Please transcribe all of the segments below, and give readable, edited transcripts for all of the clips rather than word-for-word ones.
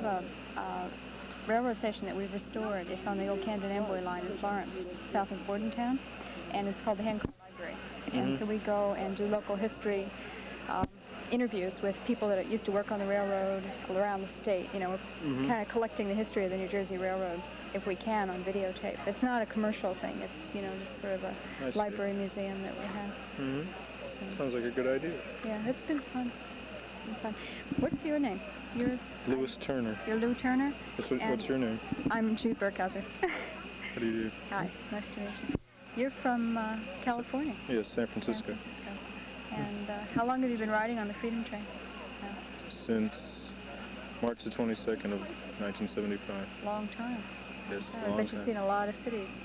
a railroad station that we've restored. It's on the old Camden Amboy line in Florence, south of Bordentown, and it's called the Hand Car Library. And so we go and do local history interviews with people that used to work on the railroad around the state. You know, we're kind of collecting the history of the New Jersey Railroad, if we can, on videotape. It's not a commercial thing. It's, you know, just sort of a library museum that we have. So, sounds like a good idea. Yeah, it's been fun. What's your name? Yours? Louis Turner. You're Lou Turner? What's your name? I'm Jude Burkhauser. What do you do? Hi, nice to meet you. You're from California? Yes, San Francisco. San Francisco. And how long have you been riding on the Freedom Train? Since March the 22nd of 1975. Long time. Yes, I bet you've seen a lot of cities.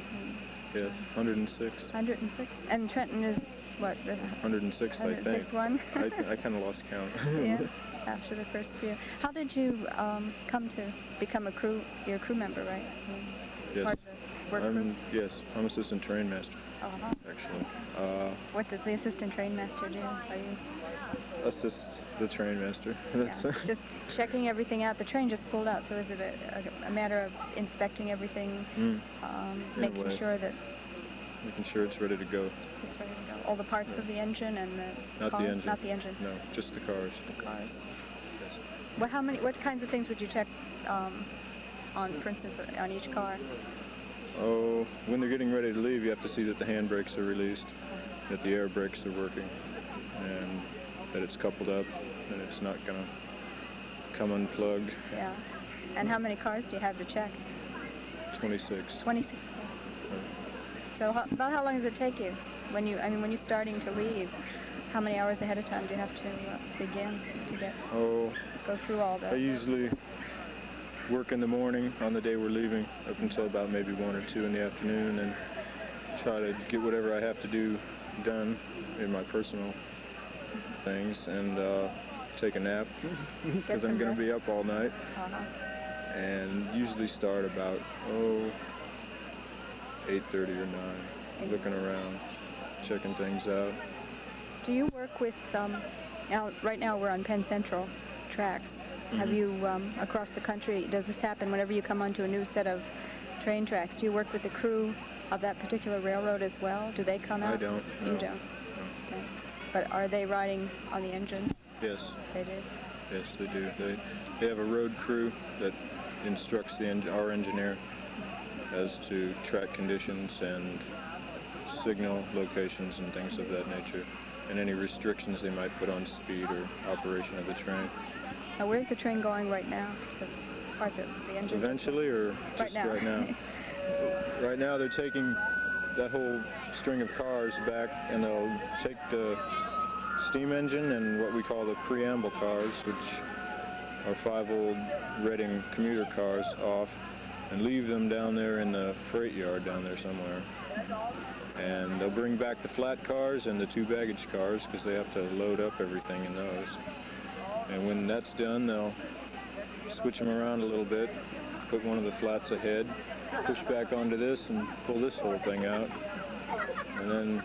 Yes, 106. 106. And Trenton is, what? 106, I think. 106th one? I kind of lost count. Yeah, after the first few. How did you come to become a crew? You're a crew member, right? Yes. Part of the work crew? Yes, I'm assistant train master. Actually. What does the assistant train master do? Are you assist the train master? That's just checking everything out. The train just pulled out, so is it a matter of inspecting everything, making sure that it's ready to go. It's ready to go. All the parts of the engine and the not cars? the engine. Not the engine. No, just the cars. The cars. Yes. Well, what kinds of things would you check on, for instance, on each car? Oh, when they're getting ready to leave, you have to see that the handbrakes are released, that the air brakes are working, and that it's coupled up, and it's not going to come unplugged. Yeah. And how many cars do you have to check? 26. 26 cars. So about how long does it take you? When you're starting to leave, how many hours ahead of time do you have to begin to go through all that? I usually work in the morning on the day we're leaving up until about maybe 1 or 2 in the afternoon, and try to get whatever I have to do done in my personal things, and take a nap because I'm going to be up all night, and usually start about 8:30 or 9, looking around, checking things out. Do you work with right now we're on Penn Central tracks. Have you, across the country, does this happen whenever you come onto a new set of train tracks? Do you work with the crew of that particular railroad as well? Do they come out? I don't. No. You don't? No. Okay. But are they riding on the engine? Yes. They do? Yes, they do. They have a road crew that instructs our engineer as to track conditions and signal locations and things of that nature, and any restrictions they might put on speed or operation of the train. Now, where's the train going right now? The part that the engine. Eventually, or just right now? Right now, they're taking that whole string of cars back, and they'll take the steam engine and what we call the preamble cars, which are 5 old Reading commuter cars, off, and leave them down there in the freight yard down there somewhere. And they'll bring back the flat cars and the 2 baggage cars, because they have to load up everything in those. And when that's done, they'll switch them around a little bit, put one of the flats ahead, push back onto this, and pull this whole thing out. And then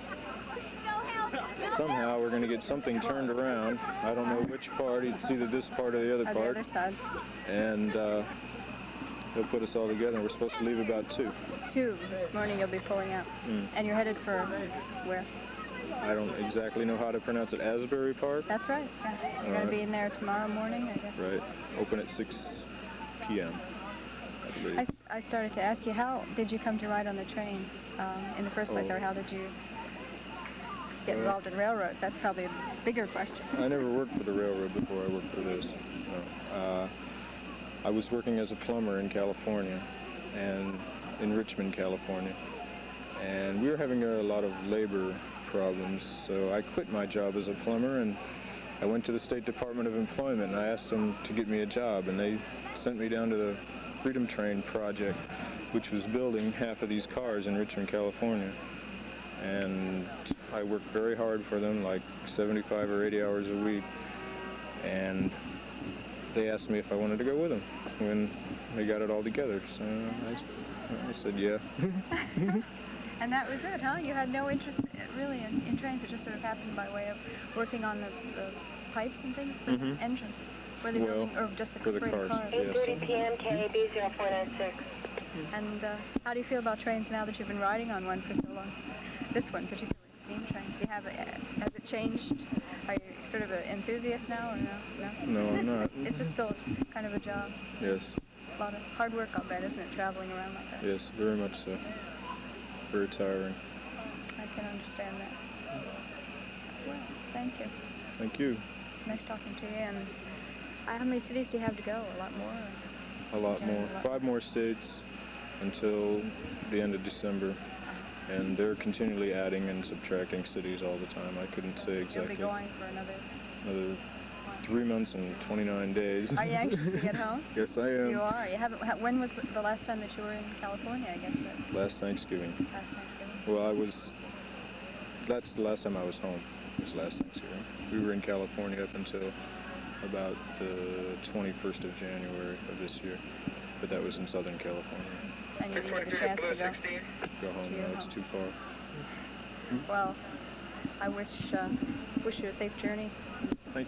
somehow we're going to get something turned around. I don't know which part. It's either this part or the other part. The other side. And they'll put us all together. And we're supposed to leave about 2. 2 this morning you'll be pulling out. And you're headed for where? I don't exactly know how to pronounce it. Asbury Park? That's right. Yeah. You're going to be in there tomorrow morning, I guess. Right. Open at 6 p.m. I believe. I started to ask you, how did you come to ride on the train in the first place, or how did you get involved in railroads? That's probably a bigger question. I never worked for the railroad before I worked for this. No. I was working as a plumber in California, and in Richmond, California. And we were having a lot of labor problems, so I quit my job as a plumber, and I went to the State Department of Employment, and I asked them to get me a job, and they sent me down to the Freedom Train project, which was building half of these cars in Richmond, California. And I worked very hard for them, like 75 or 80 hours a week, and they asked me if I wanted to go with them when they got it all together, so I said yeah. And that was it, huh? You had no interest really in trains. It just sort of happened by way of working on the pipes and things for the engine. Were they building, or just the for the cars? Yes. 8:30 p.m. KAB 0496. And how do you feel about trains now that you've been riding on one for so long? This one, particularly, steam train. Do you have has it changed? Are you sort of an enthusiast now, or no? No, I'm not. It's just still kind of a job. Yes. A lot of hard work, I'll bet, isn't it, traveling around like that? Yes, very much so. Very tiring. I can understand that. Well, thank you. Thank you. Nice talking to you. And how many cities do you have to go? A lot more? A lot more. 5 more states until the end of December. And they're continually adding and subtracting cities all the time. I couldn't say exactly. You'll be going for another 3 months and 29 days. Are you anxious to get home? Yes, I am. You are. You haven't. When was the last time that you were in California? I guess Last Thanksgiving. Last Thanksgiving. Well, that's the last time I was home. It was last Thanksgiving. We were in California up until about the 21st of January of this year, but that was in Southern California. And you didn't get a chance to go home. No, it's too far. Well, I wish you a safe journey.